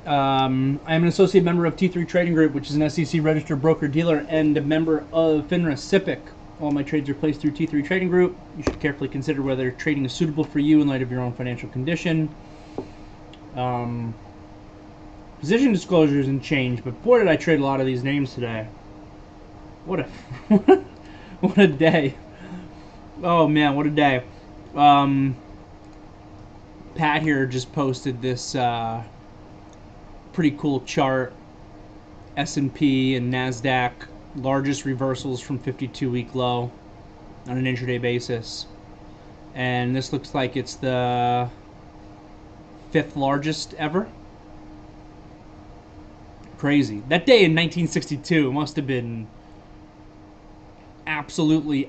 I am an associate member of T3 Trading Group, which is an SEC registered broker-dealer, and a member of FINRA SIPC. All my trades are placed through T3 Trading Group. You should carefully consider whether trading is suitable for you in light of your own financial condition. Position disclosure isn't changed, but boy did I trade a lot of these names today. What a what a day. Oh man, what a day. Pat here just posted this pretty cool chart. S&P and NASDAQ, largest reversals from 52-week low on an intraday basis. And this looks like it's the 5th largest ever. Crazy. That day in 1962 must have been absolutely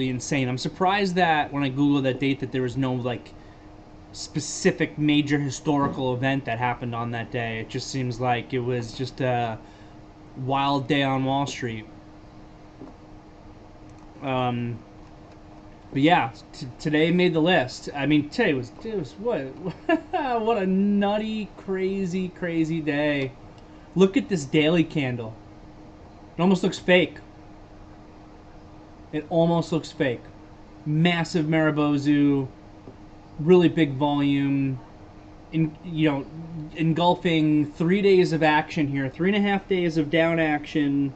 insane. I'm surprised that when I Googled that date that there was no like specific major historical event that happened on that day. It just seems like it was just a wild day on Wall Street. But yeah, today made the list. I mean, today was what what a nutty, crazy day. Look at this daily candle. It almost looks fake. It almost looks fake. Massive Maribozu, really big volume, engulfing 3 days of action here, 3.5 days of down action,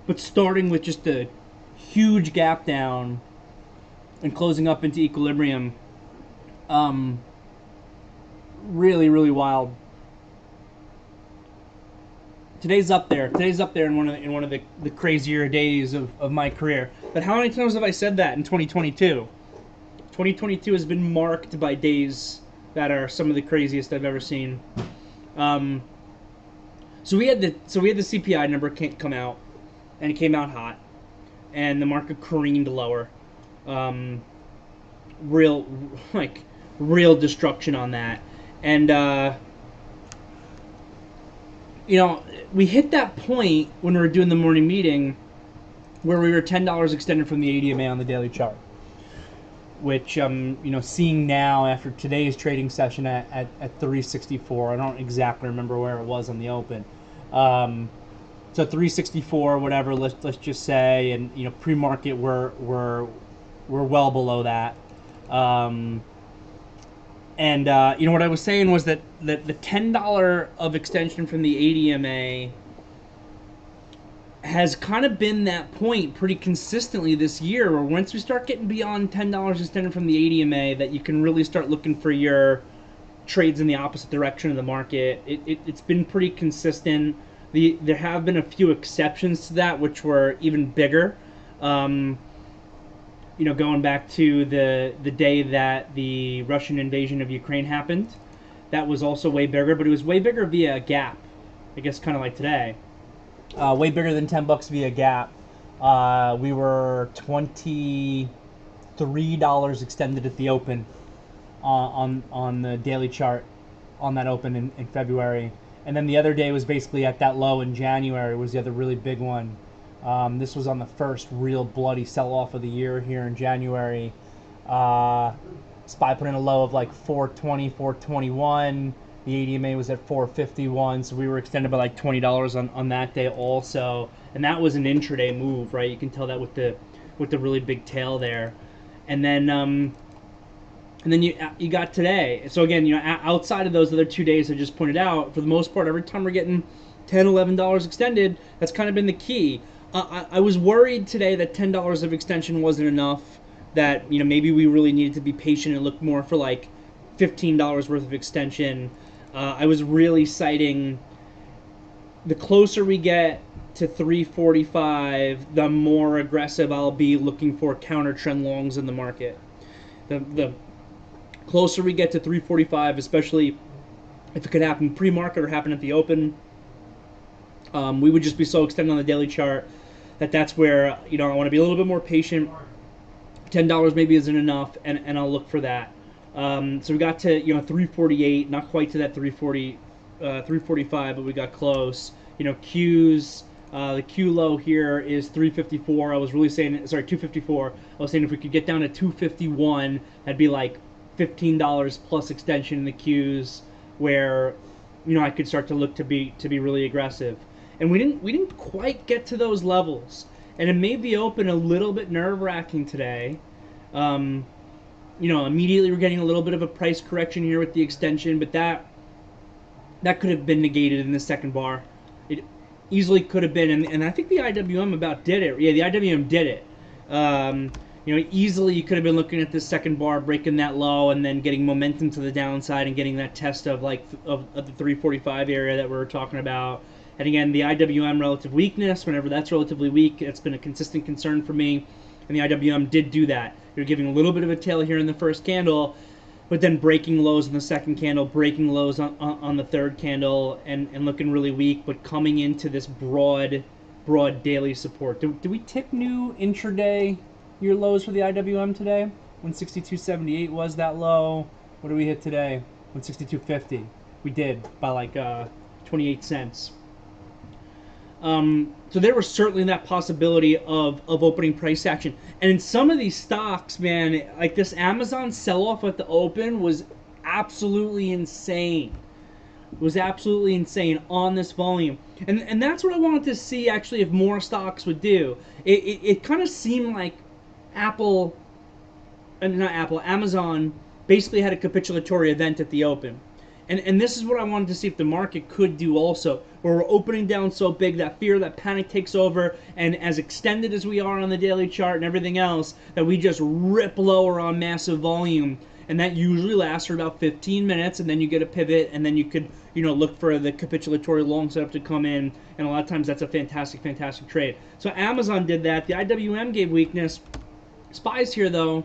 but starting with just a huge gap down and closing up into equilibrium. Really wild. Today's up there. Today's up there in one of the crazier days of my career. But how many times have I said that in 2022? 2022 has been marked by days that are some of the craziest I've ever seen. So we had the CPI number come out, and it came out hot, and the market careened lower. Real destruction on that, and we hit that point when we were doing the morning meeting where we were $10 extended from the ADMA on the daily chart, which seeing now after today's trading session at 364. I don't exactly remember where it was on the open. So 364, whatever. Let's just say, and pre-market we're well below that. And what I was saying was that the $10 of extension from the ADMA has kind of been that point pretty consistently this year, where once we start getting beyond $10 extended from the ADMA, that you can really start looking for your trades in the opposite direction of the market. It's been pretty consistent. There have been a few exceptions to that, which were even bigger. Going back to the day that the Russian invasion of Ukraine happened, that was also way bigger, but it was way bigger via a gap. I guess kind of like today. Way bigger than $10 via gap. We were $23 extended at the open on the daily chart on that open in February. And then the other day was basically at that low in January was the other really big one. This was on the first real bloody sell-off of the year here in January. SPY put in a low of like 420, 421. The ADMA was at 451, so we were extended by like $20 on that day also. And that was an intraday move, right? You can tell that with the really big tail there. And then you got today. So again, outside of those other 2 days I just pointed out, for the most part, every time we're getting $10, $11 extended, that's kind of been the key. I was worried today that $10 of extension wasn't enough, that maybe we really needed to be patient and look more for like $15 worth of extension. I was really citing the closer we get to 345, the more aggressive I'll be looking for counter trend longs in the market. The closer we get to 345, especially if it could happen pre-market or happen at the open, we would just be so extended on the daily chart that's where I want to be a little bit more patient. $10 maybe isn't enough, and I'll look for that. So we got to 348, not quite to that 345, but we got close. Q's, the Q low here is 354. I was really saying, sorry, 254. I was saying if we could get down to 251, that'd be like $15 plus extension in the Q's, where I could start to look to be really aggressive. And we didn't quite get to those levels, and it made the open a little bit nerve wracking today. Um, Immediately we're getting a little bit of a price correction here with the extension, but that could have been negated in the second bar. It easily could have been, and I think the IWM about did it. Yeah, the IWM did it. Easily you could have been looking at this second bar, breaking that low, and then getting momentum to the downside and getting that test of of the 345 area that we were talking about. And again, the IWM relative weakness, whenever that's relatively weak, it's been a consistent concern for me. And the IWM did do that. You're giving a little bit of a tail here in the first candle, but then breaking lows in the second candle, breaking lows on the third candle, and looking really weak, but coming into this broad daily support. Do we tick new intraday year lows for the IWM today? 162.78 was that low. What do we hit today? 162.50. We did by like 28 cents. So there was certainly that possibility of opening price action. And in some of these stocks, man, like this Amazon sell-off at the open was absolutely insane. It was absolutely insane on this volume. And that's what I wanted to see, actually, if more stocks would do. It kind of seemed like Amazon basically had a capitulatory event at the open. And this is what I wanted to see if the market could do also, where we're opening down so big, that fear, that panic takes over, and as extended as we are on the daily chart and everything else, that we just rip lower on massive volume. And that usually lasts for about 15 minutes, and then you get a pivot, and then you could, look for the capitulatory long setup to come in, and a lot of times that's a fantastic, fantastic trade. So Amazon did that. The IWM gave weakness. SPYs here, though,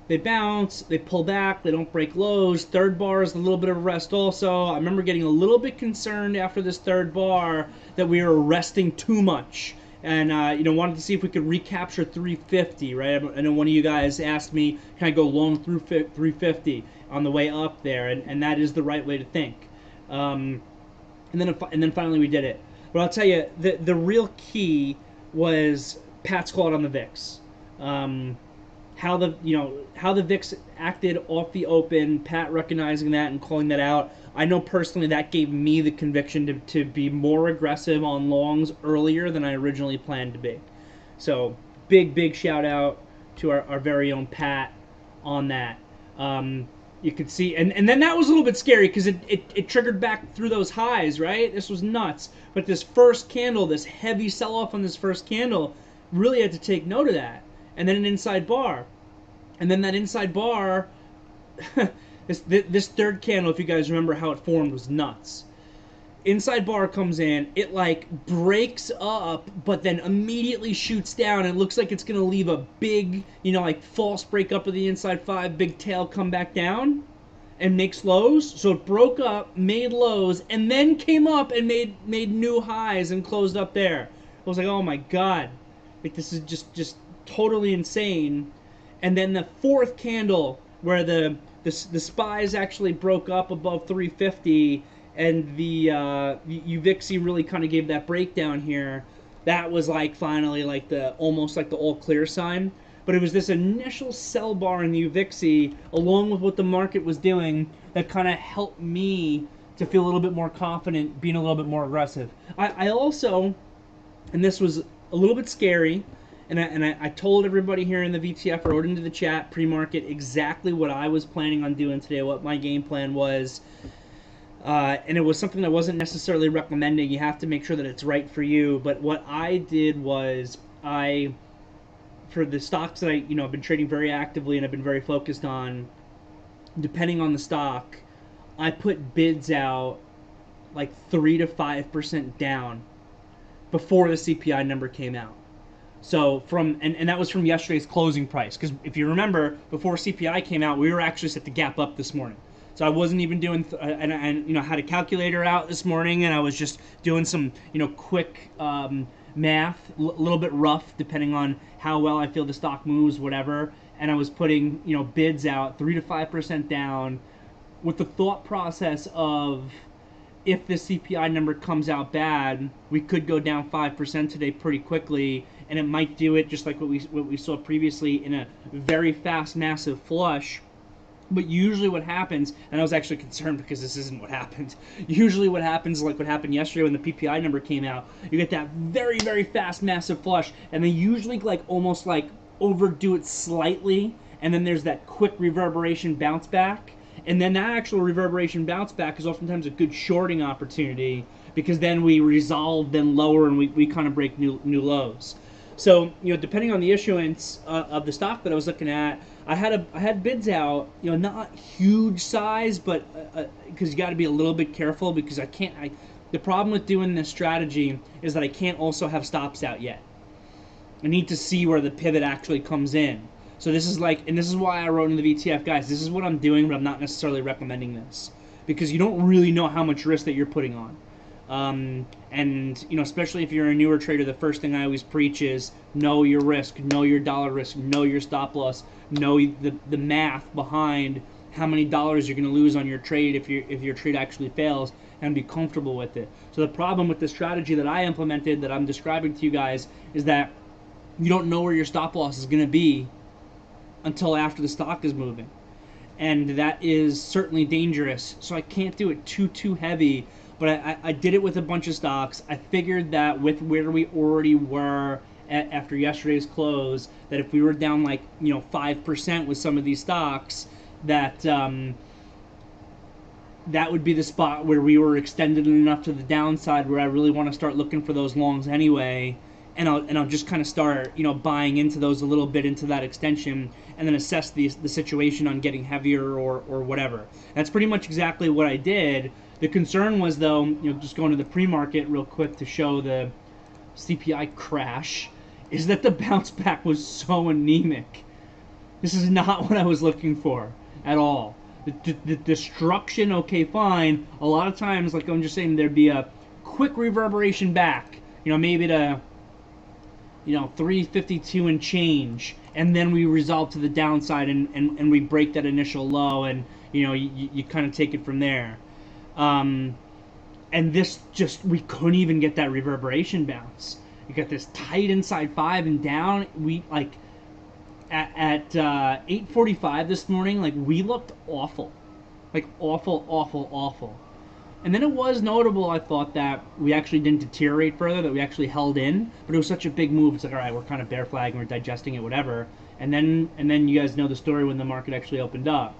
they bounce, they pull back, they don't break lows. Third bar is a little bit of a rest also. I remember getting a little bit concerned after this third bar that we were resting too much. And, wanted to see if we could recapture 350, right? I know one of you guys asked me, can I go long through 350 on the way up there? And that is the right way to think. And then finally we did it. But I'll tell you, the real key was Pat's call on the VIX. How the VIX acted off the open, Pat recognizing that and calling that out. I know personally that gave me the conviction to be more aggressive on longs earlier than I originally planned to be. So big shout out to our very own Pat on that. You could see, and then that was a little bit scary because it triggered back through those highs, right? This was nuts. But this first candle, this heavy sell-off on this first candle, really had to take note of that. And then an inside bar. And then that inside bar, this third candle, if you guys remember how it formed, was nuts. Inside bar comes in, it like breaks up, but then immediately shoots down. It looks like it's going to leave a big, like false break up of the inside five, big tail come back down and makes lows. So it broke up, made lows, and then came up and made new highs and closed up there. I was like, oh my God, like this is just totally insane. And then the fourth candle where the SPYs actually broke up above 350 and the UVIXI really kind of gave that breakdown here. That was like finally like almost like the all clear sign. But it was this initial sell bar in the UVIXI along with what the market was doing that kind of helped me to feel a little bit more confident, being a little bit more aggressive. I also, and this was a little bit scary, and I told everybody here in the VTF, wrote into the chat pre-market exactly what I was planning on doing today, what my game plan was. And it was something I wasn't necessarily recommending. You have to make sure that it's right for you. But what I did was for the stocks that I've been trading very actively and I've been very focused on, depending on the stock, I put bids out like 3 to 5% down before the CPI number came out. So and that was from yesterday's closing price, because if you remember, before CPI came out, we were actually set to gap up this morning. So I wasn't even doing, and I had a calculator out this morning, and I was just doing some quick math, a little bit rough depending on how well I feel the stock moves, whatever. And I was putting bids out 3 to 5% down, with the thought process of, if the CPI number comes out bad, we could go down 5% today pretty quickly, and it might do it just like what we saw previously in a very fast, massive flush. But usually what happens, and I was actually concerned because this isn't what happened. Usually what happens, like what happened yesterday when the PPI number came out, you get that very, very fast, massive flush, and they usually like almost like overdo it slightly, and then there's that quick reverberation bounce back. And then that actual reverberation bounce back is oftentimes a good shorting opportunity because then we resolve them lower and we kind of break new lows. So, depending on the issuance of the stock that I was looking at, I had bids out, not huge size, but because you got to be a little bit careful because the problem with doing this strategy is that I can't also have stops out yet. I need to see where the pivot actually comes in. So this is why I wrote in the VTF, guys, this is what I'm doing, but I'm not necessarily recommending this because you don't really know how much risk that you're putting on. And especially if you're a newer trader, the first thing I always preach is know your risk, know your dollar risk, know your stop loss, know the math behind how many dollars you're going to lose on your trade if your trade actually fails, and be comfortable with it. So the problem with the strategy that I implemented that I'm describing to you guys is that you don't know where your stop loss is going to be until after the stock is moving. And that is certainly dangerous. So I can't do it too heavy. But I did it with a bunch of stocks. I figured that with where we already were after yesterday's close, that if we were down 5% with some of these stocks, that that would be the spot where we were extended enough to the downside where I really want to start looking for those longs anyway. And I'll just kind of start buying into those a little bit into that extension, and then assess the situation on getting heavier or whatever. That's pretty much exactly what I did. The concern was, though, just going to the pre-market real quick to show the CPI crash, is that the bounce back was so anemic. This is not what I was looking for at all. The destruction, okay, fine. A lot of times, like I'm just saying, there'd be a quick reverberation back, maybe to 352 and change, and then we resolve to the downside and we break that initial low, and you kind of take it from there. And this we couldn't even get that reverberation bounce. You got this tight inside 5 and down. We at 8:45 this morning, we looked awful, awful. And then it was notable, I thought, that we actually didn't deteriorate further, that we actually held in, but it was such a big move. It's like, all right, we're kind of bear flagging, we're digesting it, whatever. And then you guys know the story when the market actually opened up.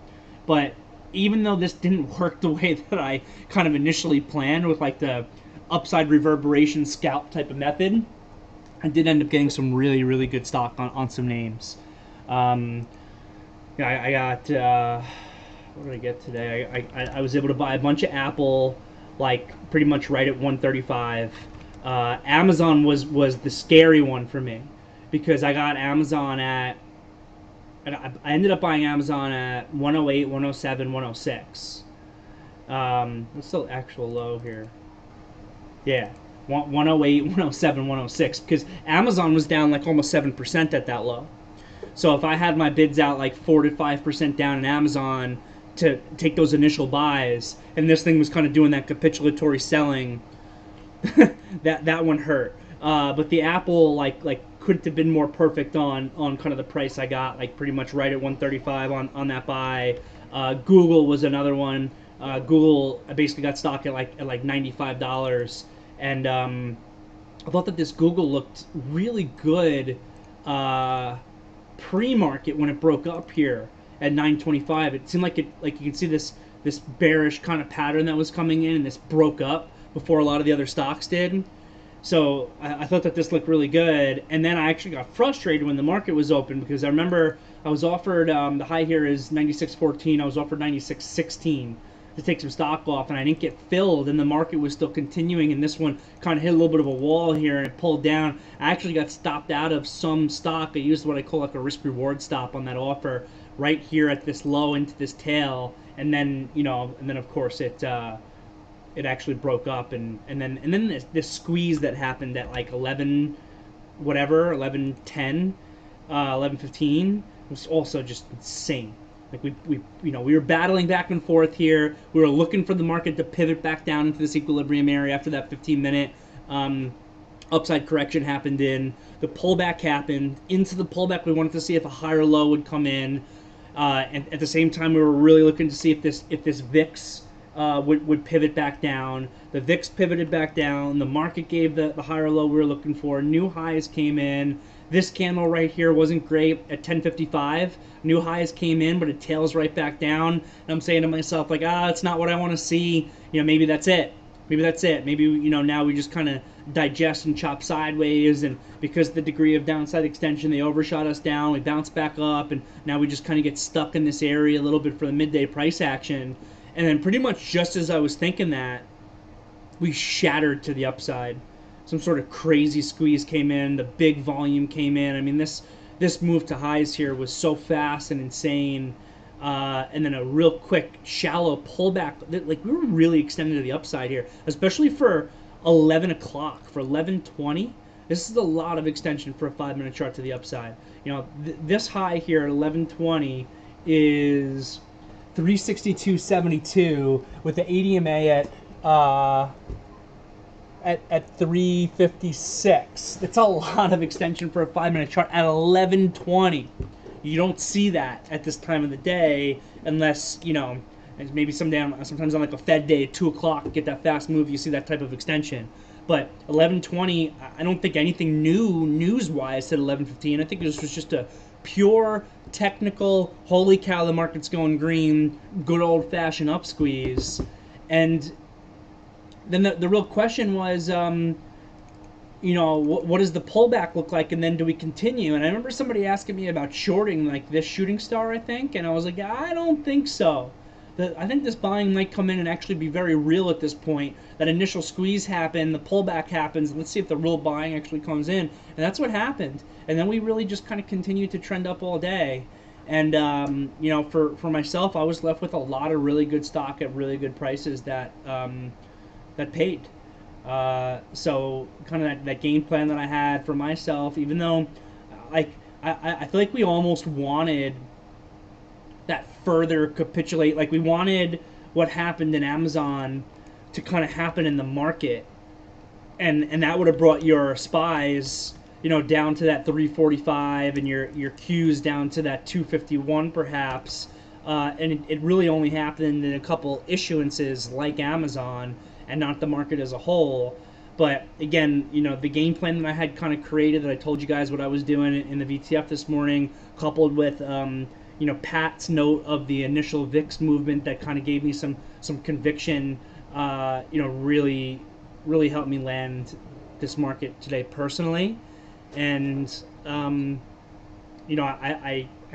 But even though this didn't work the way that I kind of initially planned with the upside reverberation scalp type of method, I did end up getting some really, really good stock on some names. I got, what did I get today? I was able to buy a bunch of Apple, pretty much right at 135. Amazon was the scary one for me because I got Amazon at, I ended up buying Amazon at 108, 107, 106. What's the actual low here? Yeah, 108, 107, 106, because Amazon was down almost 7% at that low. So if I had my bids out 4 to 5% down in Amazon to take those initial buys, and this thing was kind of doing that capitulatory selling, that one hurt. But the Apple couldn't have been more perfect on kind of the price I got, pretty much right at 135 on that buy. Google was another one. Google, I basically got stock at $95, and I thought that this Google looked really good pre-market when it broke up here at 925. It seemed like you can see this bearish kind of pattern that was coming in, and this broke up before a lot of the other stocks did. So I thought that this looked really good, and then I actually got frustrated when the market was open because I remember I was offered, the high here is 96.14, I was offered 96.16 to take some stock off, and I didn't get filled, and the market was still continuing, and this one kind of hit a little bit of a wall here, and it pulled down. I actually got stopped out of some stock. I used what I call a risk-reward stop on that offer right here at this low into this tail, and then, of course it actually broke up, and then this squeeze that happened at 11 whatever, 11:10, 11:15 was also just insane. We were battling back and forth here. We were looking for the market to pivot back down into this equilibrium area after that 15-minute upside correction happened in. The pullback happened. Into the pullback, we wanted to see if a higher low would come in. And at the same time, we were really looking to see if this VIX would pivot back down. The VIX pivoted back down. The market gave the higher low we were looking for. New highs came in. This candle right here wasn't great at 10:55. New highs came in, but it tails right back down. And I'm saying to myself, like, it's not what I want to see. Maybe that's it. Maybe that's it. Maybe, now we just kind of digest and chop sideways, and because of the degree of downside extension, they overshot us down. We bounced back up, and now we just kind of get stuck in this area a little bit for the midday price action. And then pretty much just as I was thinking that, we shattered to the upside. Some sort of crazy squeeze came in. The big volume came in. I mean, this move to highs here was so fast and insane. And then a real quick, shallow pullback. Like, we were really extended to the upside here, especially for 11 o'clock, for 11:20. This is a lot of extension for a 5-minute chart to the upside. This high here at 11:20 is 362.72 with the ADMA at 356. That's a lot of extension for a 5-minute chart at 11:20. You don't see that at this time of the day unless, maybe sometimes on like a Fed day at 2 o'clock, get that fast move, you see that type of extension. But 11:20, I don't think anything new news-wise said 11:15. I think this was just a pure technical, holy cow, the market's going green, good old-fashioned up squeeze. And then the real question was, what does the pullback look like, and then do we continue? And I remember somebody asking me about shorting, like this shooting star, I think, and I was like, I don't think so. I think this buying might come in and actually be very real at this point. That initial squeeze happened, the pullback happens, and let's see if the real buying actually comes in. And that's what happened. And then we really just kind of continued to trend up all day. And, for myself, I was left with a lot of really good stock at really good prices that paid. So kind of that game plan that I had for myself, even though I feel like we almost wanted that further capitulate, like we wanted what happened in Amazon to kind of happen in the market, and that would have brought your SPYs, down to that 345 and your Qs down to that 251 perhaps, and it really only happened in a couple issuances like Amazon and not the market as a whole. But again, the game plan that I had kind of created, that I told you guys what I was doing in the VTF this morning, coupled with Pat's note of the initial VIX movement that kind of gave me some conviction, really helped me land this market today personally. And I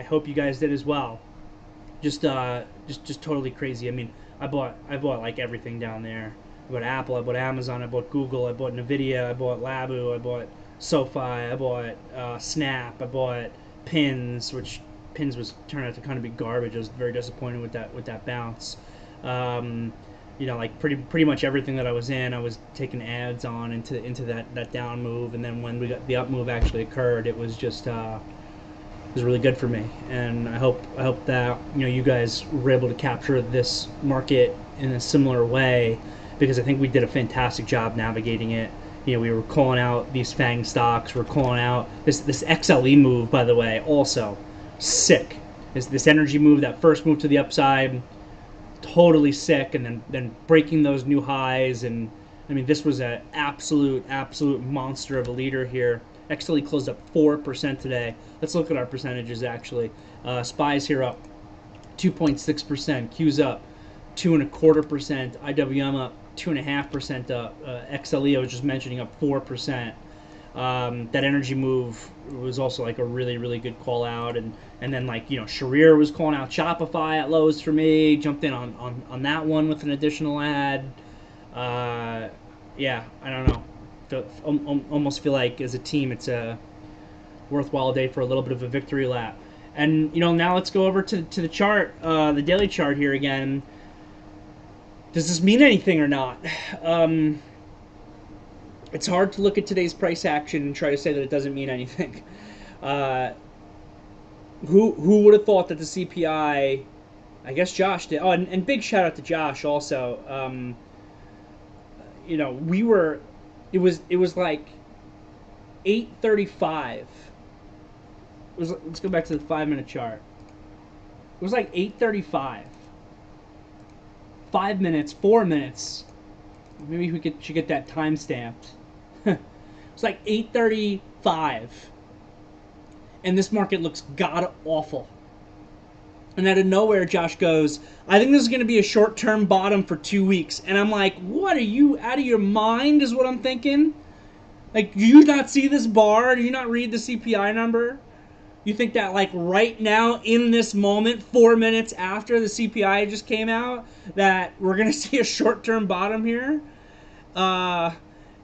hope you guys did as well. Just totally crazy. I mean, I bought like everything down there. I bought Apple, I bought Amazon, I bought Google, I bought Nvidia, I bought Labu, I bought SoFi, I bought Snap, I bought Pins, which Pins was turned out to kind of be garbage. I was very disappointed with that bounce. Like pretty much everything that I was in, I was taking ads on into that down move, and then when the up move actually occurred, it was just it was really good for me. And I hope that you guys were able to capture this market in a similar way, because I think we did a fantastic job navigating it. We were calling out these FANG stocks. We're calling out this XLE move, by the way, also sick. This energy move, that first move to the upside, totally sick, and then breaking those new highs. And I mean, this was an absolute monster of a leader here. XLE closed up 4% today. Let's look at our percentages actually. SPYs here up 2.6%, Q's up 2.25%, IWM up 2.5% up. XLE I was just mentioning up 4%. That energy move was also like a really good call out, and then Sharir was calling out Shopify at lows for me. Jumped in on that one with an additional ad. Yeah, I don't know. Almost feel like as a team it's a worthwhile day for a little bit of a victory lap. And now let's go over to the chart, the daily chart here again. Does this mean anything or not? It's hard to look at today's price action and try to say that it doesn't mean anything. Who would have thought that the CPI? I guess Josh did. Oh, and big shout out to Josh also. We were. It was like 8:35. Let's go back to the 5-minute chart. It was like 8:35. 5 minutes, 4 minutes. Maybe we should get that time stamped. It's like 8:35, and this market looks god awful. And out of nowhere, Josh goes, "I think this is going to be a short-term bottom for 2 weeks." And I'm like, "What, are you out of your mind?" Is what I'm thinking. Like, do you not see this bar? Do you not read the CPI number? You think that, like, right now, in this moment, 4 minutes after the CPI just came out, that we're going to see a short-term bottom here?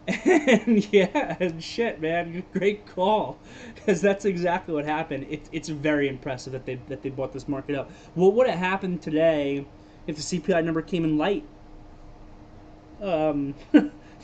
And yeah, shit, man, great call, because that's exactly what happened. It's very impressive that they bought this market up. What would have happened today if the CPI number came in light?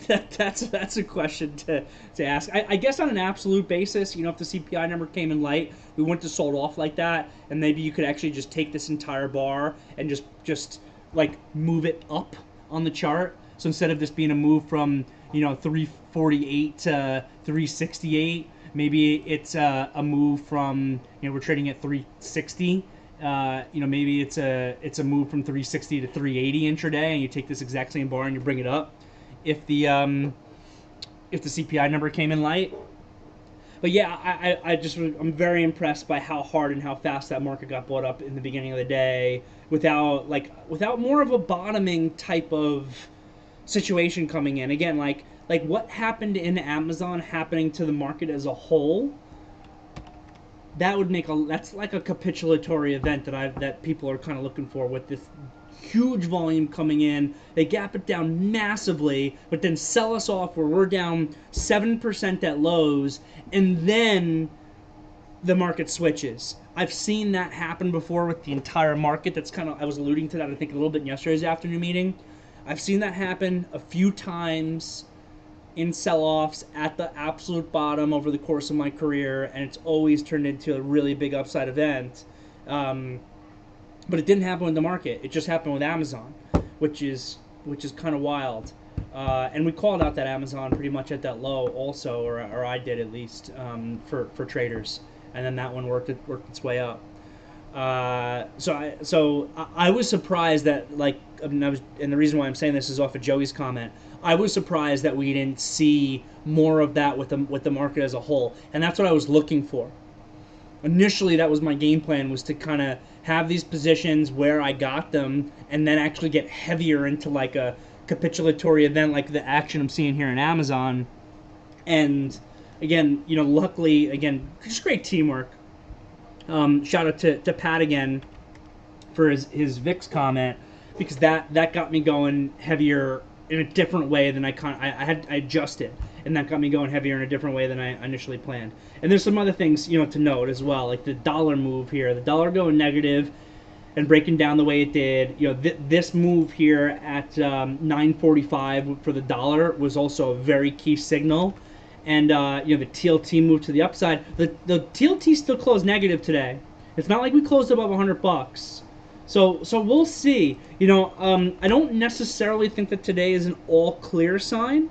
That's a question to ask. I guess on an absolute basis, if the CPI number came in light, we wouldn't have sold off like that, and maybe you could actually just take this entire bar and just like move it up on the chart. So instead of this being a move from 348 to 368, maybe it's a move from we're trading at 360. Maybe it's a move from 360 to 380 intraday, and you take this exact same bar and you bring it up if the CPI number came in light. But yeah, I'm very impressed by how hard and how fast that market got bought up in the beginning of the day without more of a bottoming type of situation coming in. Again, like what happened in Amazon happening to the market as a whole, that's like a capitulatory event that people are kind of looking for, with this huge volume coming in. They gap it down massively, but then sell us off where we're down 7% at lows, and then the market switches. I've seen that happen before with the entire market. I was alluding to that, I think, a little bit in yesterday's afternoon meeting. I've seen that happen a few times in sell-offs at the absolute bottom over the course of my career, and it's always turned into a really big upside event. But it didn't happen with the market. It just happened with Amazon, which is kind of wild. And we called out that Amazon pretty much at that low also, or I did at least, for traders. And then that one worked its way up. So I was surprised that, and the reason why I'm saying this is off of Joey's comment. I was surprised that we didn't see more of that with the market as a whole, and that's what I was looking for. Initially, that was my game plan, was to kind of have these positions where I got them, and then actually get heavier into like a capitulatory event, like the action I'm seeing here in Amazon. And again, luckily, again, just great teamwork. Shout out to Pat again for his VIX comment, because that got me going heavier in a different way than I adjusted, and that got me going heavier in a different way than I initially planned. And there's some other things to note as well, like the dollar move here, the dollar going negative and breaking down the way it did. This move here at 9.45 for the dollar was also a very key signal. And the TLT moved to the upside. The TLT still closed negative today. It's not like we closed above $100. So we'll see. I don't necessarily think that today is an all clear sign.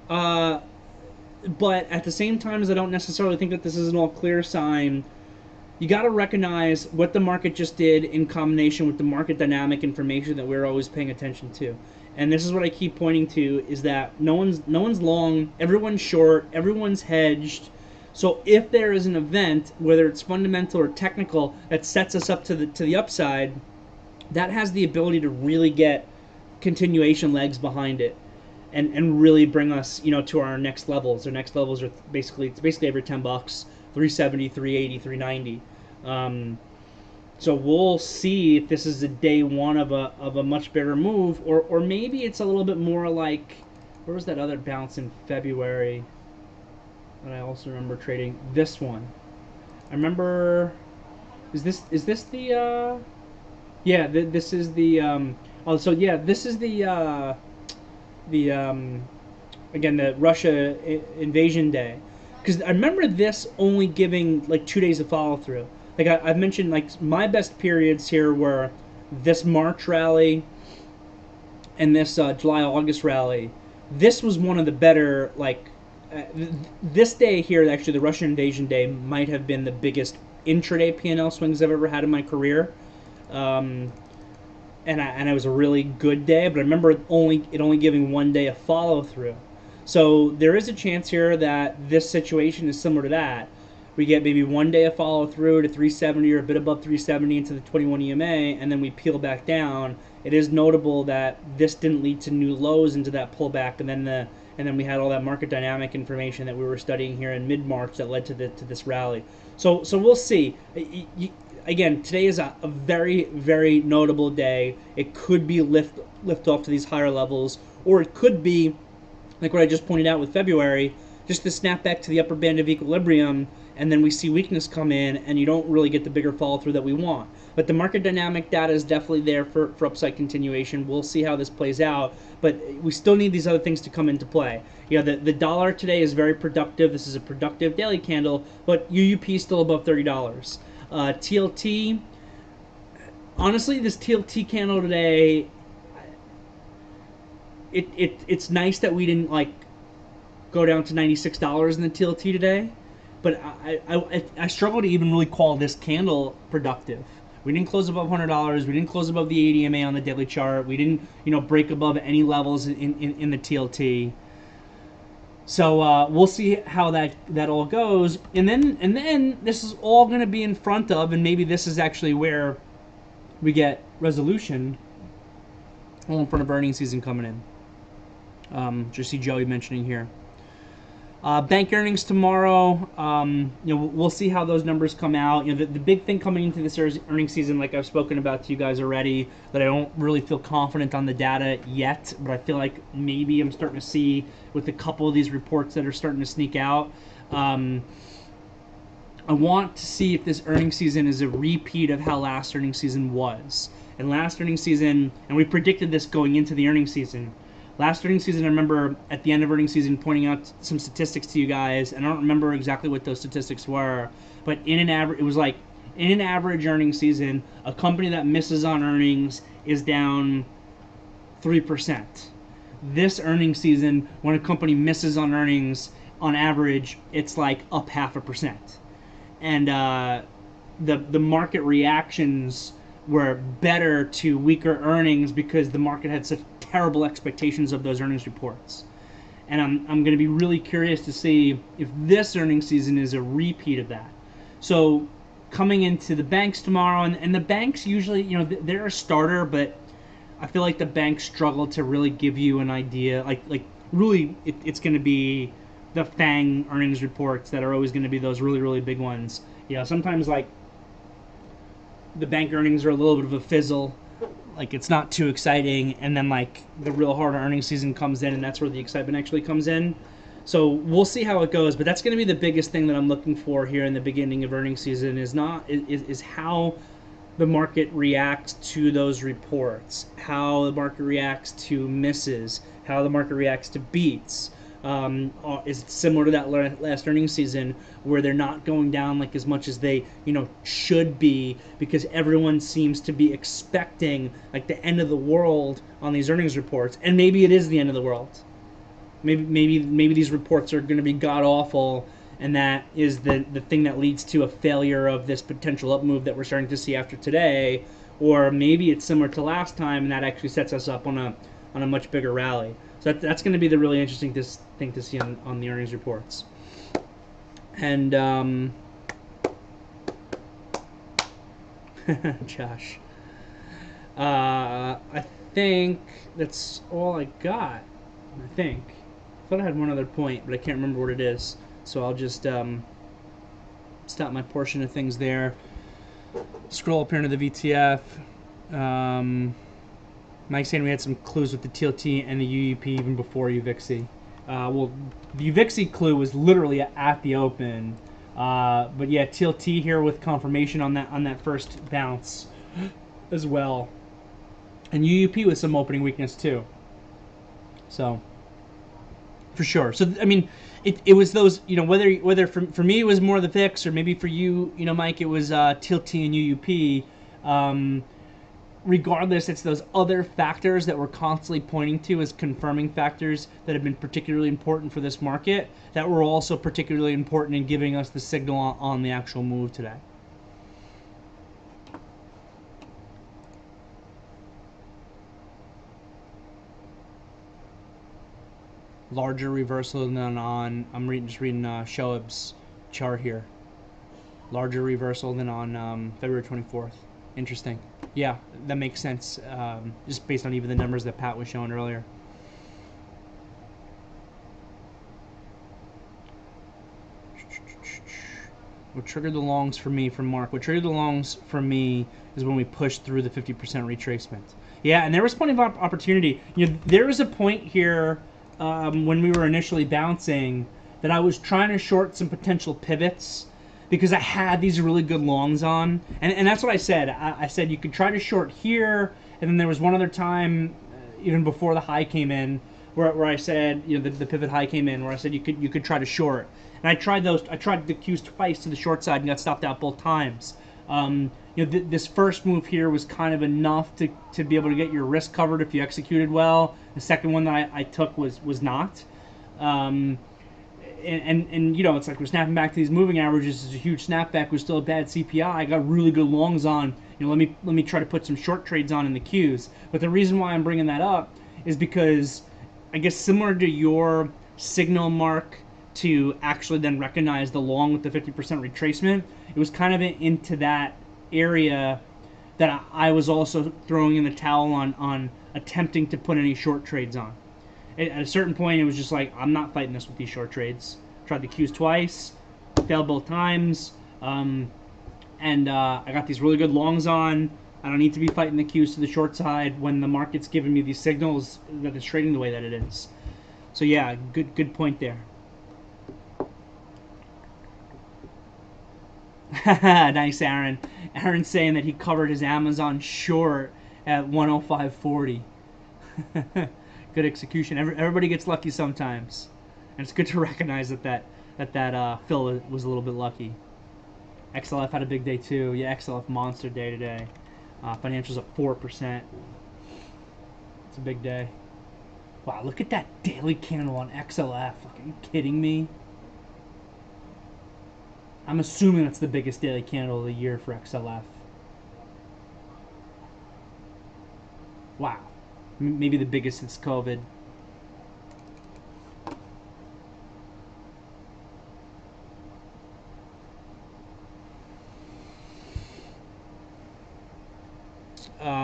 But at the same time as I don't necessarily think that this is an all clear sign, you got to recognize what the market just did in combination with the market dynamic information that we're always paying attention to. And this is what I keep pointing to, is that no one's long, everyone's short, everyone's hedged. So if there is an event, whether it's fundamental or technical, that sets us up to the upside, that has the ability to really get continuation legs behind it, and really bring us to our next levels. Our next levels are basically every $10, 370, 380, 390. So we'll see if this is a day one of a much bigger move, or maybe it's a little bit more like, where was that other bounce in February that I also remember trading? This one. I remember, is this the yeah, this is the this is the again, the Russia invasion day, because I remember this only giving like 2 days of follow through. Like I've mentioned, like my best periods here were this March rally and this July-August rally. This was one of the better, this day here, actually the Russian invasion day, might have been the biggest intraday P&L swings I've ever had in my career. And it was a really good day, but I remember it only giving one day of follow through. So there is a chance here that this situation is similar to that. We get maybe one day of follow through to 370 or a bit above 370 into the 21 EMA, and then we peel back down. It is notable that this didn't lead to new lows into that pullback, and then we had all that market dynamic information that we were studying here in mid-March that led to this rally. So we'll see. Again, today is a very, very notable day. It could be lift off to these higher levels, or it could be, like what I just pointed out with February, just the snap back to the upper band of equilibrium, and then we see weakness come in, and you don't really get the bigger follow through that we want. But the market dynamic data is definitely there for upside continuation. We'll see how this plays out, but we still need these other things to come into play. You know, the dollar today is very productive. This is a productive daily candle, but UUP is still above $30. TLT, honestly, this TLT candle today, it's nice that we didn't like go down to $96 in the TLT today, but I struggle to even really call this candle productive. We didn't close above $100. We didn't close above the 80 EMA on the daily chart. We didn't, break above any levels in the TLT. So we'll see how that all goes, and then this is all going to be in front of, and maybe this is actually where we get resolution, all in front of earnings season coming in. Just see Joey mentioning here. Bank earnings tomorrow. We'll see how those numbers come out. The big thing coming into this earnings season, like I've spoken about to you guys already, that I don't really feel confident on the data yet, but I feel like maybe I'm starting to see with a couple of these reports that are starting to sneak out. I want to see if this earnings season is a repeat of how last earnings season was. And last earnings season, and we predicted this going into the earnings season. Last earnings season, I remember at the end of earnings season pointing out some statistics to you guys, and I don't remember exactly what those statistics were, but in an average earnings season, a company that misses on earnings is down 3%. This earnings season, when a company misses on earnings, on average, it's like up 0.5%. And the market reactions were better to weaker earnings because the market had such terrible expectations of those earnings reports. And I'm going to be really curious to see if this earnings season is a repeat of that. So coming into the banks tomorrow, and the banks usually, they're a starter, but I feel like the banks struggle to really give you an idea. Like really, it's going to be the FANG earnings reports that are always going to be those really, really big ones. Sometimes like the bank earnings are a little bit of a fizzle. Like it's not too exciting, and then like the real hard earnings season comes in, and that's where the excitement actually comes in. So we'll see how it goes, but that's going to be the biggest thing that I'm looking for here in the beginning of earnings season is how the market reacts to those reports, how the market reacts to misses, how the market reacts to beats. Is it similar to that last earnings season where they're not going down like as much as they should be, because everyone seems to be expecting like the end of the world on these earnings reports, and maybe it is the end of the world. Maybe these reports are going to be god awful, and that is the thing that leads to a failure of this potential up move that we're starting to see after today, or maybe it's similar to last time, and that actually sets us up on a much bigger rally. So that's going to be the really interesting thing to see on the earnings reports. And Josh, I think that's all I got. I thought I had one other point, but I can't remember what it is. So I'll just stop my portion of things there. Scroll up here into the VTF. Mike saying we had some clues with the TLT and the UUP even before UVIXI. Well, the UVIXI clue was literally at the open, but yeah, TLT here with confirmation on that first bounce as well, and UUP with some opening weakness too. So for sure. So I mean, it was those, whether for me it was more the VIX, or maybe for you, Mike, it was TLT and UUP. Regardless, it's those other factors that we're constantly pointing to as confirming factors that have been particularly important for this market, that were also particularly important in giving us the signal on the actual move today. Larger reversal than on, just reading Shoaib's chart here. Larger reversal than on February 24th. Interesting. Yeah, that makes sense, just based on even the numbers that Pat was showing earlier. What triggered the longs for me, from Mark? What triggered the longs for me is when we pushed through the 50% retracement. Yeah, and there was plenty of opportunity. You know, there was a point here when we were initially bouncing that I was trying to short some potential pivots because I had these really good longs on. And that's what I said. I said you could try to short here, and then there was one other time, even before the high came in, where I said, you know, the pivot high came in, where I said you could try to short. And I tried those. I tried the Qs twice to the short side and got stopped out both times. You know, this first move here was kind of enough to be able to get your risk covered if you executed well. The second one that I took was not. And you know, it's like we're snapping back to these moving averages. It's a huge snapback. We're still a bad CPI. I got really good longs on. You know, let me try to put some short trades on in the Qs. But the reason why I'm bringing that up is because, I guess, similar to your signal, Mark, to actually then recognize the long with the 50% retracement, it was kind of into that area that I was also throwing in the towel on attempting to put any short trades on. At a certain point, it was just like, I'm not fighting this with these short trades. Tried the Qs twice, failed both times, and I got these really good longs on. I don't need to be fighting the Qs to the short side when the market's giving me these signals that it's trading the way that it is. So yeah, good point there. Nice, Aaron. Aaron's saying that he covered his Amazon short at 105.40. Good execution. Everybody gets lucky sometimes, and it's good to recognize that Phil was a little bit lucky. XLF had a big day too. Yeah, XLF monster day today. Financials up 4%. It's a big day. Wow, look at that daily candle on XLF. Like, are you kidding me? I'm assuming that's the biggest daily candle of the year for XLF. Wow. Maybe the biggest since COVID.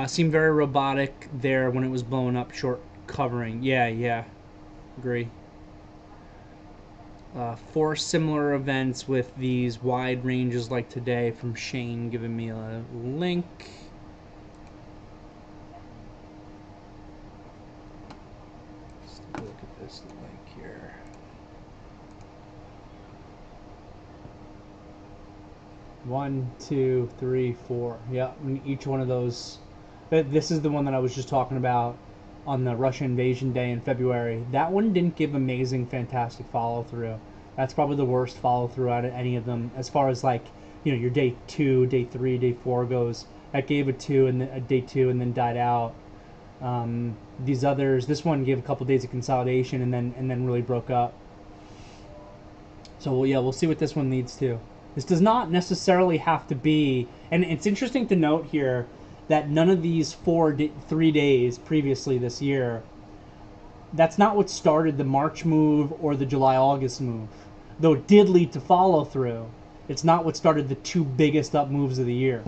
Seemed very robotic there when it was blowing up, short covering. Yeah. Agree. 4 similar events with these wide ranges like today from Shane giving me a link. Let's take a look at this link here. One, two, three, four. Yeah, each one of those. This is the one that I was just talking about on the Russian invasion day in February. That one didn't give amazing, fantastic follow-through. That's probably the worst follow-through out of any of them, as far as, like, you know, your day 2, day 3, day 4 goes. That gave a 2 and a day 2 and then died out. These others, this one gave a couple days of consolidation and then really broke up. So yeah, we'll see what this one leads to. This does not necessarily have to be, and it's interesting to note here that none of these 3 days previously this year, that's not what started the March move or the July-August move. Though it did lead to follow-through, it's not what started the 2 biggest up moves of the year.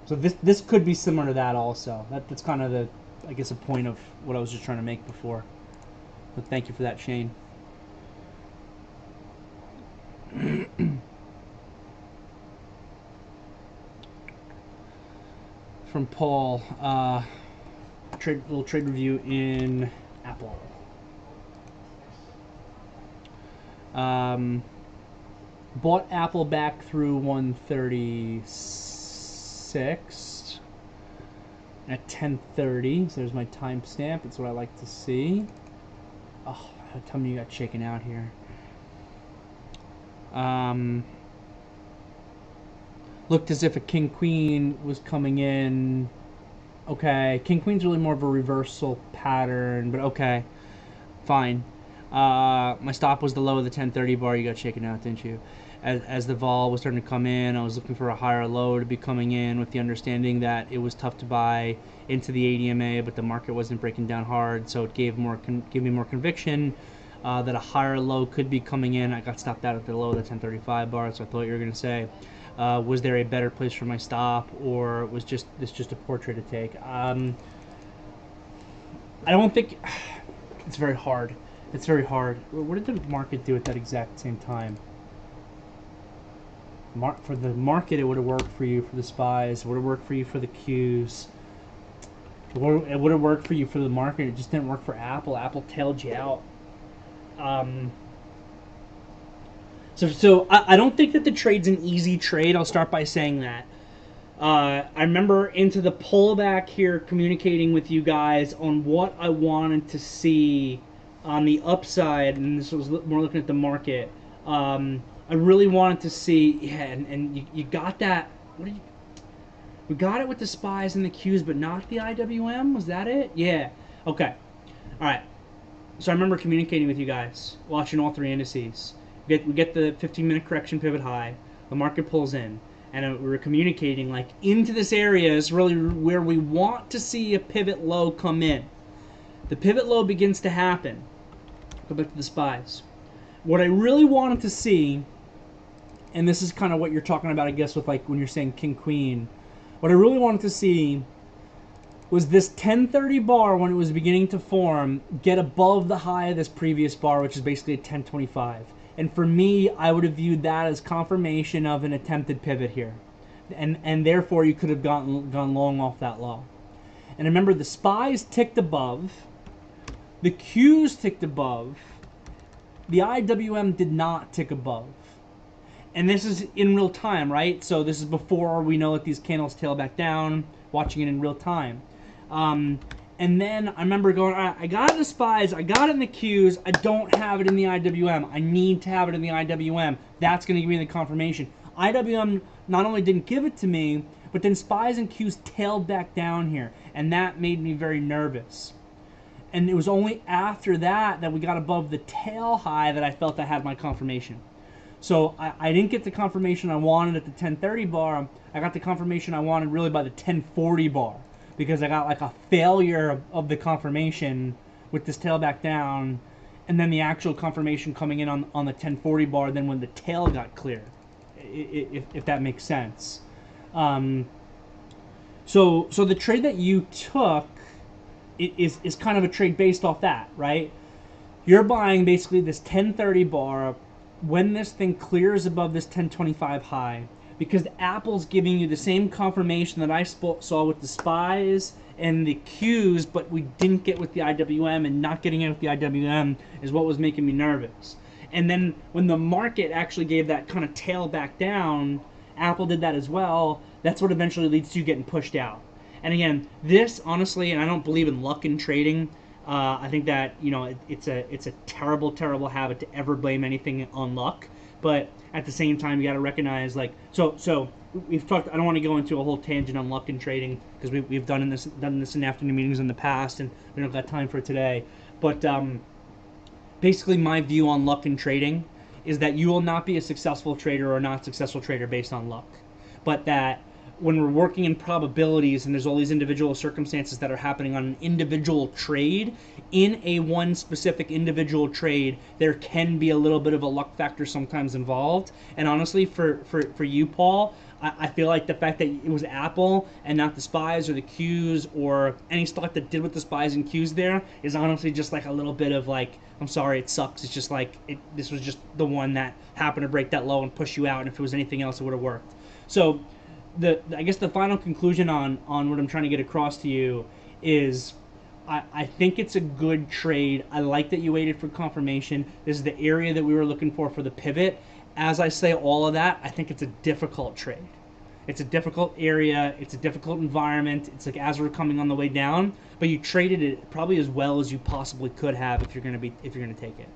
So this could be similar to that also. That's kind of the, I guess, a point of what I was just trying to make before. But thank you for that, Shane. From Paul, little trade review in Apple. Bought Apple back through 136 at 10:30. So there's my timestamp. It's what I like to see. Oh, tell me you got shaken out here. Looked as if a king-queen was coming in. Okay, king-queen's really more of a reversal pattern, but okay, fine. My stop was the low of the 1030 bar. You got shaken out, didn't you? As the vol was starting to come in, I was looking for a higher low to be coming in with the understanding that it was tough to buy into the ADMA, but the market wasn't breaking down hard, so it gave me more conviction that a higher low could be coming in. I got stopped out at the low of the 1035 bar, so I thought you were going to say, was there a better place for my stop, or was this just a poor trade to take? I don't think it's very hard. It's very hard. What did the market do at that exact same time? For the market, it would have worked for you for the SPYs. It would have worked for you for the Qs. It would have worked for you for the market. It just didn't work for Apple. Apple tailed you out. So I don't think that the trade's an easy trade. I'll start by saying that. I remember into the pullback here communicating with you guys on what I wanted to see on the upside, and this was more looking at the market. I really wanted to see, yeah, and you got that. We got it with the SPYs and the Qs, but not the IWM. Was that it? Yeah. Okay. All right. So I remember communicating with you guys, watching all three indices. We get the 15-minute correction pivot high. The market pulls in, and we were communicating like into this area is really where we want to see a pivot low come in. The pivot low begins to happen. Go back to the SPYs. What I really wanted to see, and this is kind of what you're talking about, I guess, with like when you're saying king queen. What I really wanted to see was this 1030 bar, when it was beginning to form, get above the high of this previous bar, which is basically a 1025. And for me, I would have viewed that as confirmation of an attempted pivot here, and therefore you could have gone long off that low. And remember, the SPYs ticked above, the Qs ticked above, the IWM did not tick above. And this is in real time, right? So this is before we know that these candles tail back down, watching it in real time. And then I remember going, all right, I got it in the SPYs, I got it in the Qs, I don't have it in the IWM. I need to have it in the IWM. That's going to give me the confirmation. IWM not only didn't give it to me, but then SPYs and Qs tailed back down here. And that made me very nervous. And it was only after that that we got above the tail high that I felt I had my confirmation. So I didn't get the confirmation I wanted at the 1030 bar. I got the confirmation I wanted really by the 1040 bar, because I got like a failure of the confirmation with this tail back down, and then the actual confirmation coming in on the 1040 bar, then when the tail got clear, if that makes sense. So the trade that you took is kind of a trade based off that, right? You're buying basically this 1030 bar when this thing clears above this 1025 high, because Apple's giving you the same confirmation that I saw with the SPYs and the Qs, but we didn't get with the IWM, and not getting it with the IWM is what was making me nervous. And then when the market actually gave that kind of tail back down, Apple did that as well. That's what eventually leads to you getting pushed out. And again, this honestly, and I don't believe in luck in trading. I think that, you know, it's a terrible, terrible habit to ever blame anything on luck. But at the same time, you got to recognize, like, so we've talked. I don't want to go into a whole tangent on luck in trading, because we've done this in afternoon meetings in the past, and we don't got time for it today. But basically, my view on luck in trading is that you will not be a successful trader or not successful trader based on luck, but that when we're working in probabilities and there's all these individual circumstances that are happening on an individual trade, in a one specific individual trade, there can be a little bit of a luck factor sometimes involved. And honestly, for you, Paul, I feel like the fact that it was Apple and not the SPYs or the Qs or any stock that did with the SPYs and Qs there is honestly just like a little bit of like, I'm sorry, it sucks. It's just like, this was just the one that happened to break that low and push you out. And if it was anything else, it would have worked. So I guess the final conclusion on what I'm trying to get across to you is I think it's a good trade. I like that you waited for confirmation. This is the area that we were looking for the pivot. As I say all of that, I think it's a difficult trade. It's a difficult area. It's a difficult environment. It's like as we're coming on the way down, but you traded it probably as well as you possibly could have if you're gonna take it.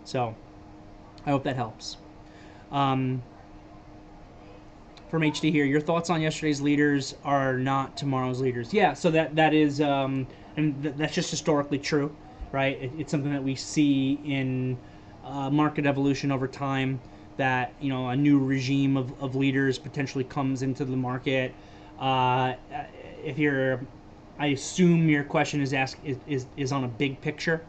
So I hope that helps. From HD here, your thoughts on yesterday's leaders are not tomorrow's leaders. Yeah, so that is, and that's just historically true. right? It's something that we see in market evolution over time, that, you know, a new regime of leaders potentially comes into the market. If you're, I assume your question is on a big picture,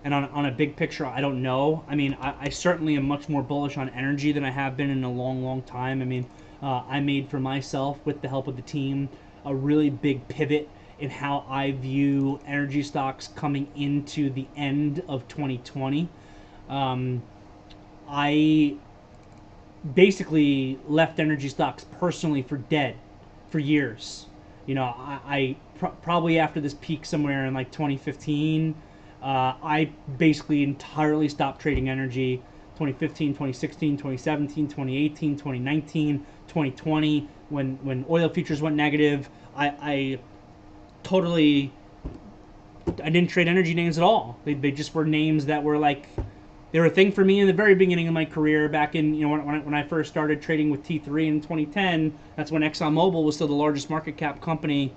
and on a big picture, I don't know. I mean, I certainly am much more bullish on energy than I have been in a long time. I mean, I made for myself, with the help of the team, a really big pivot in how I view energy stocks coming into the end of 2020. I basically left energy stocks personally for dead for years. You know, probably after this peak somewhere in like 2015, I basically entirely stopped trading energy. 2015, 2016, 2017, 2018, 2019, 2020, when oil futures went negative, I totally, I didn't trade energy names at all. They just were names that were like, they were a thing for me in the very beginning of my career, back in, you know, when I first started trading with T3 in 2010. That's when ExxonMobil was still the largest market cap company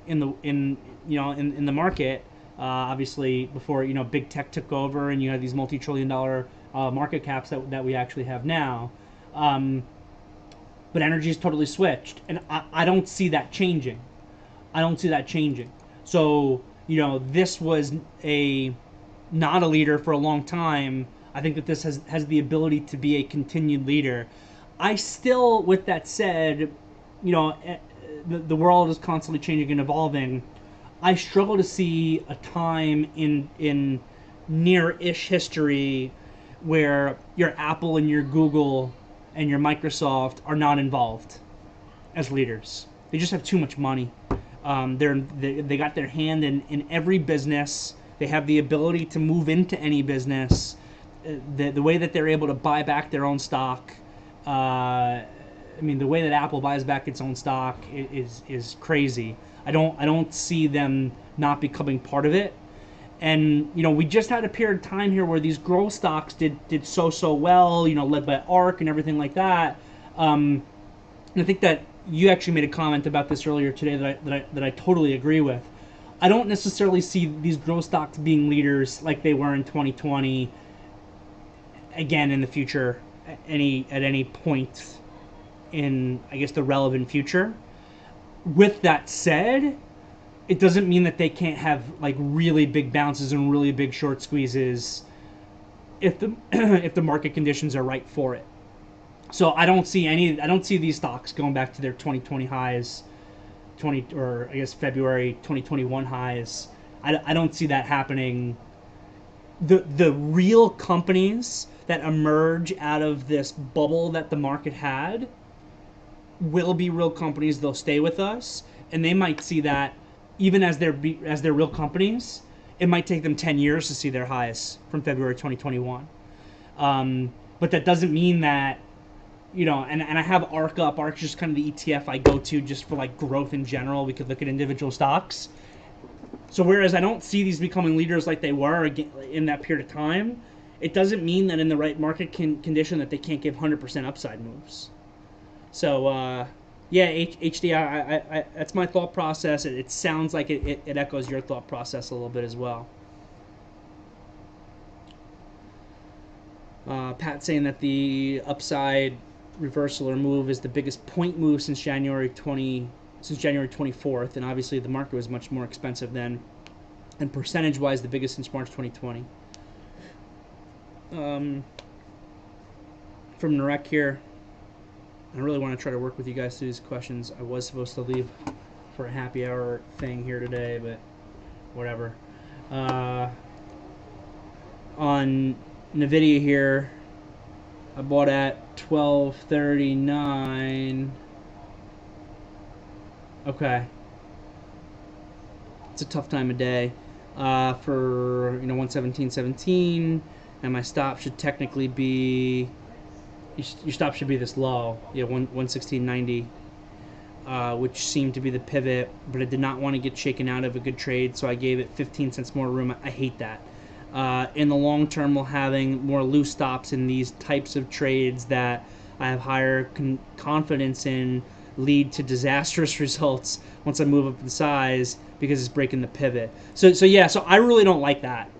in the market. Obviously, before, you know, big tech took over and you had these multi-trillion-dollar market caps that we actually have now. But energy is totally switched, and I don't see that changing. I don't see that changing. So, you know, this was not a leader for a long time. I think that this has the ability to be a continued leader. I still, with that said, you know, the world is constantly changing and evolving. I struggle to see a time in near-ish history where your Apple and your Google and your Microsoft are not involved as leaders. They just have too much money. They got their hand in every business. They have the ability to move into any business. The way that they're able to buy back their own stock, I mean, the way that Apple buys back its own stock is crazy. I don't see them not becoming part of it. And, you know, we just had a period of time here where these growth stocks did so well, you know, led by ARK and everything like that. And I think that you actually made a comment about this earlier today that I totally agree with. I don't necessarily see these growth stocks being leaders like they were in 2020 again in the future, at any point in, I guess, the relevant future. With that said, it doesn't mean that they can't have like really big bounces and really big short squeezes if the if the market conditions are right for it. So I don't see these stocks going back to their 2020 highs, or I guess February 2021 highs. I don't see that happening. The real companies that emerge out of this bubble that the market had will be real companies. They'll stay with us, and they might see that even as they're real companies. It might take them 10 years to see their highs from February 2021. But that doesn't mean that, you know, and I have ARK up. ARK's just kind of the ETF I go to just for like growth in general. We could look at individual stocks. So whereas I don't see these becoming leaders like they were in that period of time, it doesn't mean that in the right market condition that they can't give 100% upside moves. So yeah, HD, I that's my thought process. It sounds like it echoes your thought process a little bit as well. Pat saying that the upside reversal or move is the biggest point move since January 24th, and obviously the market was much more expensive then, and percentage-wise the biggest since March 2020. From Narek here, I really want to try to work with you guys through these questions. I was supposed to leave for a happy hour thing here today, but whatever. On NVIDIA here, I bought at 12.39. Okay. It's a tough time of day for, you know, 117.17, and my stop should technically be, your stop should be this low, yeah, 116.90, which seemed to be the pivot, but I did not want to get shaken out of a good trade, so I gave it 15 cents more room. I hate that. In the long term, while having more loose stops in these types of trades that I have higher confidence in, lead to disastrous results once I move up in size because it's breaking the pivot. So yeah, so I really don't like that.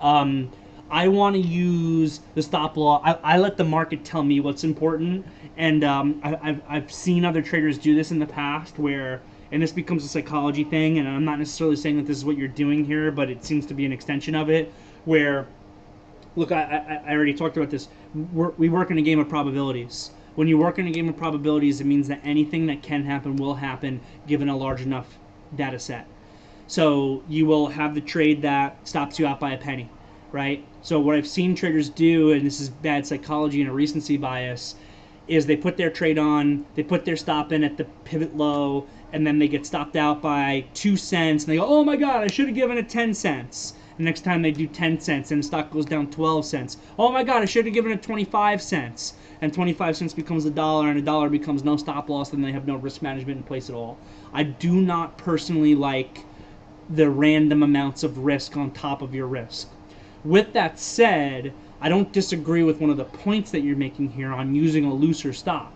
I want to use the stop loss. I let the market tell me what's important, and I've seen other traders do this in the past where, and this becomes a psychology thing, and I'm not necessarily saying that this is what you're doing here, but it seems to be an extension of it, where, look, I already talked about this. We work in a game of probabilities. When you work in a game of probabilities, it means that anything that can happen will happen given a large enough data set. So you will have the trade that stops you out by a penny, right? So what I've seen traders do, and this is bad psychology and a recency bias, is they put their trade on, they put their stop in at the pivot low, and then they get stopped out by 2 cents, and they go, oh my god, I should have given it 10 cents. The next time they do 10 cents, and the stock goes down 12 cents. Oh my god, I should have given it 25 cents. And 25 cents becomes $1, and $1 becomes no stop loss, and they have no risk management in place at all. I do not personally like the random amounts of risk on top of your risk. With that said, I don't disagree with one of the points that you're making here on using a looser stop.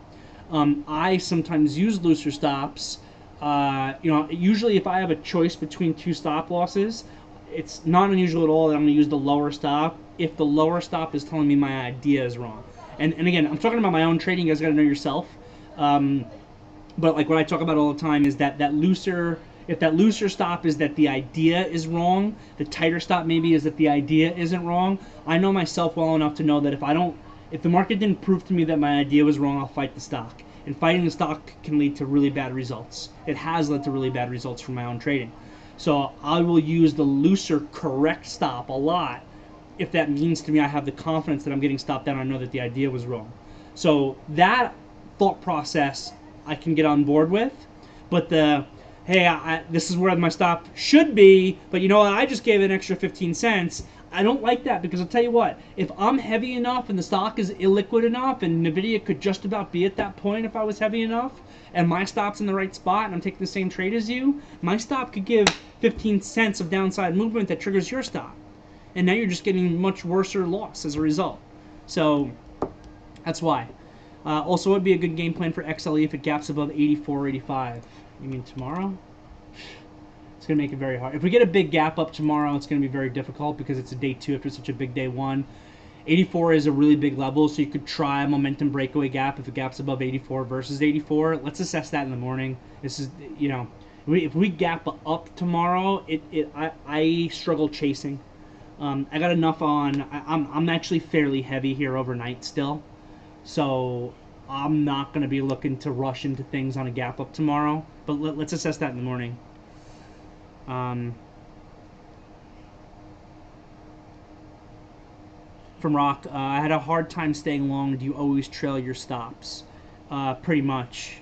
I sometimes use looser stops. Usually if I have a choice between 2 stop losses, it's not unusual at all that I'm going to use the lower stop if the lower stop is telling me my idea is wrong. And again, I'm talking about my own trading. You guys got to know yourself. But like what I talk about all the time is that looser. If that looser stop is that the idea is wrong, the tighter stop maybe is that the idea isn't wrong. I know myself well enough to know that if the market didn't prove to me that my idea was wrong, I'll fight the stock. And fighting the stock can lead to really bad results. It has led to really bad results from my own trading. So I will use the looser correct stop a lot if that means to me I have the confidence that I'm getting stopped out and I know that the idea was wrong. So that thought process I can get on board with, but hey, this is where my stop should be, but you know what, I just gave it an extra 15 cents. I don't like that because I'll tell you what, if I'm heavy enough and the stock is illiquid enough and NVIDIA could just about be at that point if I was heavy enough and my stop's in the right spot and I'm taking the same trade as you, my stop could give 15 cents of downside movement that triggers your stop. And now you're just getting much worse loss as a result. So that's why. Also, it would be a good game plan for XLE if it gaps above 84 or 85. You mean tomorrow? It's going to make it very hard. If we get a big gap up tomorrow, it's going to be very difficult because it's a day 2 after such a big day 1. 84 is a really big level, so you could try a momentum breakaway gap if it gaps above 84 versus 84. Let's assess that in the morning. This is, if we gap up tomorrow, I struggle chasing. I got enough on. I'm actually fairly heavy here overnight still, so I'm not going to be looking to rush into things on a gap up tomorrow. But let's assess that in the morning. From Rock, I had a hard time staying long. Do you always trail your stops? Pretty much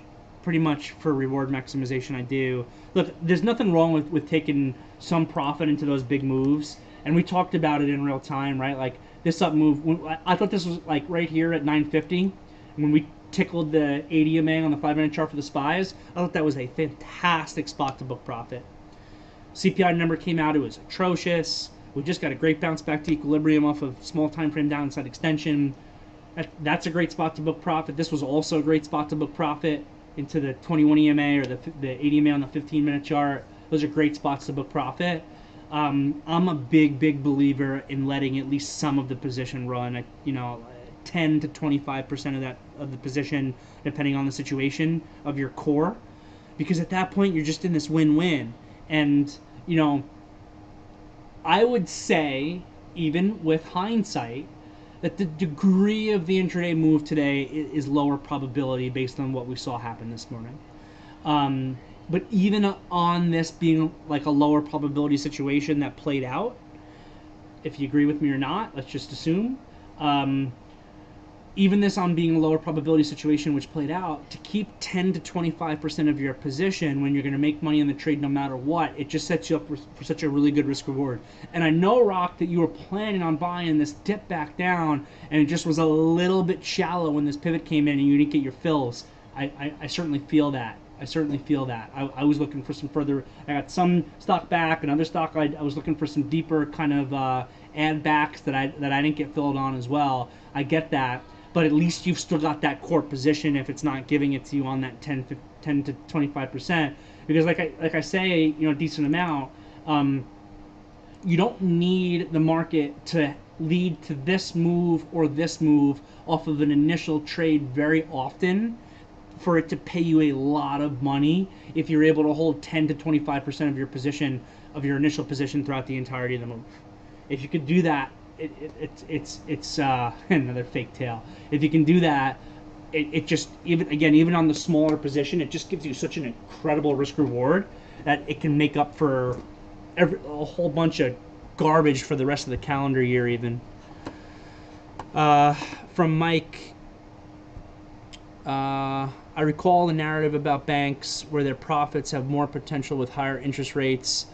for reward maximization I do. Look, there's nothing wrong with taking some profit into those big moves. And we talked about it in real time, right? Like this up move, I thought this was like right here at 950. When we tickled the ADMA on the 5-minute chart for the SPYs, I thought that was a fantastic spot to book profit. CPI number came out, it was atrocious. We just got a great bounce back to equilibrium off of small time frame downside extension. That's a great spot to book profit. This was also a great spot to book profit into the 21 EMA or the ADMA on the 15-minute chart. Those are great spots to book profit. I'm a big believer in letting at least some of the position run. 10 to 25% of the position, depending on the situation of your core, because at that point you're just in this win-win. And I would say, even with hindsight, that the degree of the intraday move today is lower probability based on what we saw happen this morning. But even on this being like a lower probability situation that played out, if you agree with me or not, let's just assume, even this on being a lower probability situation which played out, to keep 10 to 25% of your position when you're going to make money in the trade no matter what, it just sets you up for such a really good risk reward. And I know, Rock, that you were planning on buying this dip back down, and it just was a little bit shallow when this pivot came in and you didn't get your fills. I certainly feel that. I was looking for some further. I got some stock back, another stock I was looking for some deeper kind of add backs that I didn't get filled on as well. I get that. but at least you've still got that core position if it's not giving it to you on that 10 to 25%. Because like I say, you know, a decent amount, you don't need the market to lead to this move or this move off of an initial trade very often for it to pay you a lot of money if you're able to hold 10 to 25% of your position, of your initial position throughout the entirety of the move. If you could do that, it's another fake tail. If you can do that, it just, even on the smaller position, it just gives you such an incredible risk reward that it can make up for a whole bunch of garbage for the rest of the calendar year even. From Mike, I recall the narrative about banks where their profits have more potential with higher interest rates.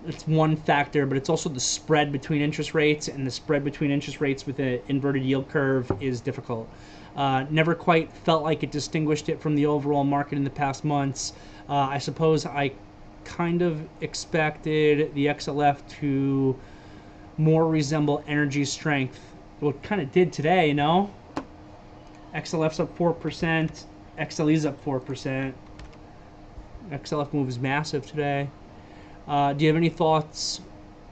It's one factor, but it's also the spread between interest rates, and the spread between interest rates with an inverted yield curve is difficult. Never quite felt like it distinguished it from the overall market in the past months. I suppose I kind of expected the XLF to more resemble energy strength. Well, it kind of did today, you know? XLF's up 4%, XLE's up 4%. XLF move is massive today. Do you have any thoughts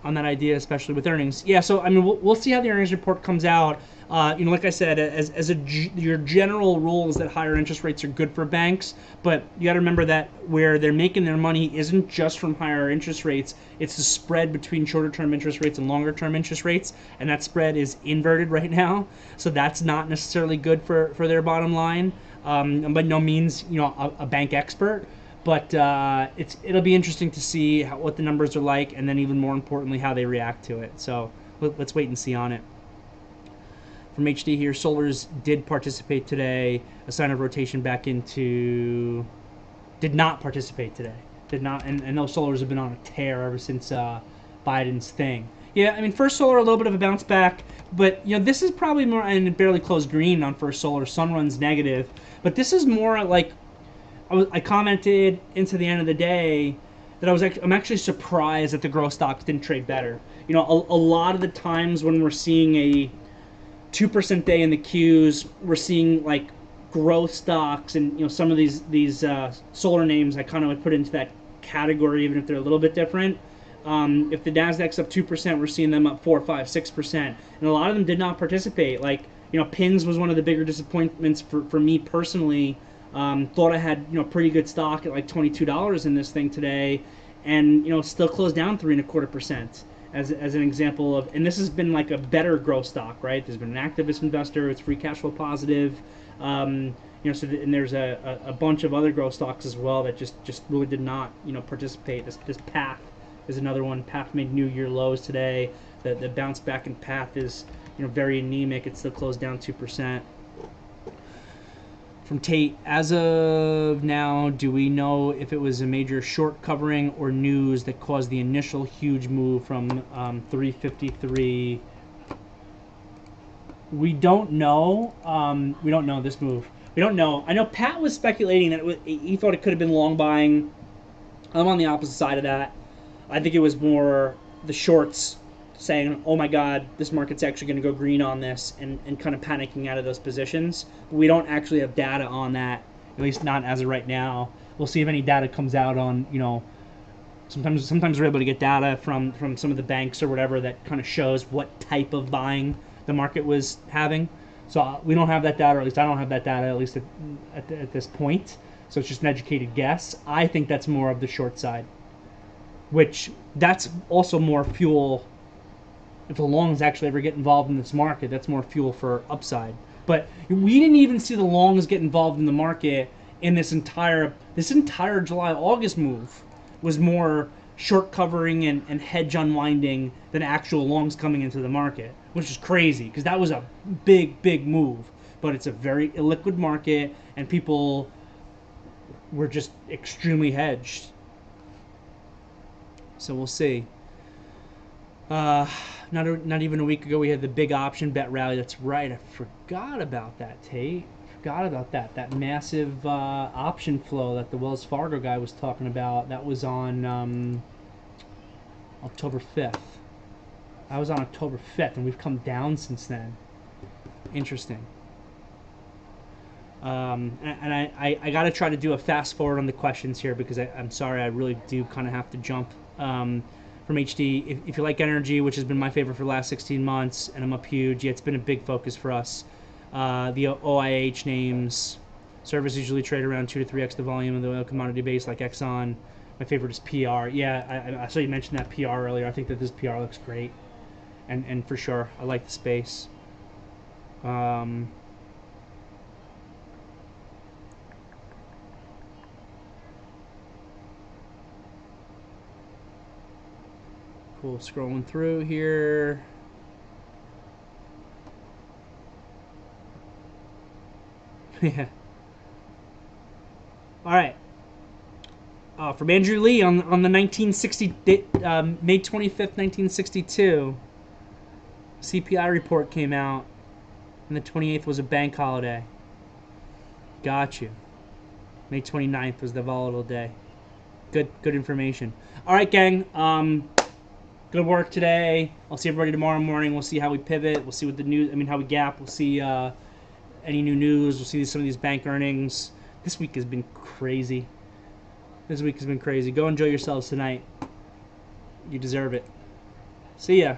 on that idea, especially with earnings? Yeah, so I mean, we'll see how the earnings report comes out. You know, like I said, your general rule is that higher interest rates are good for banks, but you got to remember that where they're making their money isn't just from higher interest rates. It's the spread between shorter-term interest rates and longer-term interest rates, and that spread is inverted right now. So that's not necessarily good for their bottom line. I'm by no means, you know, a bank expert, but it'll be interesting to see what the numbers are like, and then even more importantly, how they react to it. So let's wait and see on it. From HD here, Solars did participate today. A sign of rotation back into... Did not participate today. Did not, and those Solars have been on a tear ever since Biden's thing. Yeah, I mean, First Solar, a little bit of a bounce back, but, you know, this is probably more, and it barely closed green on First Solar. Sun runs negative, but this is more like, I commented into the end of the day that I'm actually surprised that the growth stocks didn't trade better. You know, a lot of the times when we're seeing a 2% day in the Qs, we're seeing like growth stocks, and you know, some of these solar names I kind of would put into that category, even if they're a little bit different. If the Nasdaq's up 2%, we're seeing them up 4, 5, 6%, and a lot of them did not participate. Like, you know, Pins was one of the bigger disappointments for me personally. Thought I had, you know, pretty good stock at like $22 in this thing today, and you know, still closed down 3.25%. As an example of, and this has been like a better growth stock, right? There's been an activist investor, it's free cash flow positive, you know. So and there's a bunch of other growth stocks as well that just really did not, you know, participate. This Path is another one. Path made new year lows today. The bounce back in Path is, you know, very anemic. It still closed down 2%. From Tate, as of now, do we know if it was a major short covering or news that caused the initial huge move from 353? We don't know. We don't know this move. We don't know. I know Pat was speculating that he thought it could have been long buying. I'm on the opposite side of that. I think it was more the shorts saying, oh my God, this market's actually going to go green on this, and kind of panicking out of those positions. But we don't actually have data on that, at least not as of right now. We'll see if any data comes out on, you know, sometimes we're able to get data from some of the banks or whatever that kind of shows what type of buying the market was having. So we don't have that data, or at least I don't have that data, at least at this point. So it's just an educated guess. I think that's more of the short side, which that's also more fuel. If the longs actually ever get involved in this market, that's more fuel for upside. But we didn't even see the longs get involved in the market in this entire July-August move. Was more short covering and hedge unwinding than actual longs coming into the market, which is crazy because that was a big move. But it's a very illiquid market, and people were just extremely hedged. So we'll see. Not even a week ago, we had the big option bet rally. That's right. I forgot about that, Tate. Forgot about that. That massive option flow that the Wells Fargo guy was talking about. That was on October 5th. I was on October 5th, and we've come down since then. Interesting. And I got to try to do a fast forward on the questions here because I'm sorry, I really do kind of have to jump from HD. If you like energy, which has been my favorite for the last 16 months, and I'm up huge, yeah, it's been a big focus for us. The OIH names, service usually trade around 2 to 3x the volume of the oil commodity base like Exxon. My favorite is PR. Yeah, I saw you mention that PR earlier. I think that this PR looks great. And for sure, I like the space. Cool, scrolling through here. Yeah. All right. From Andrew Lee on the 1960 May 25th, 1962. CPI report came out, and the 28th was a bank holiday. Got you. May 29th was the volatile day. Good information. All right, gang. Good work today. I'll see everybody tomorrow morning. We'll see how we pivot. We'll see what the news. I mean, how we gap. We'll see any new news. We'll see some of these bank earnings. This week has been crazy. Go enjoy yourselves tonight. You deserve it. See ya.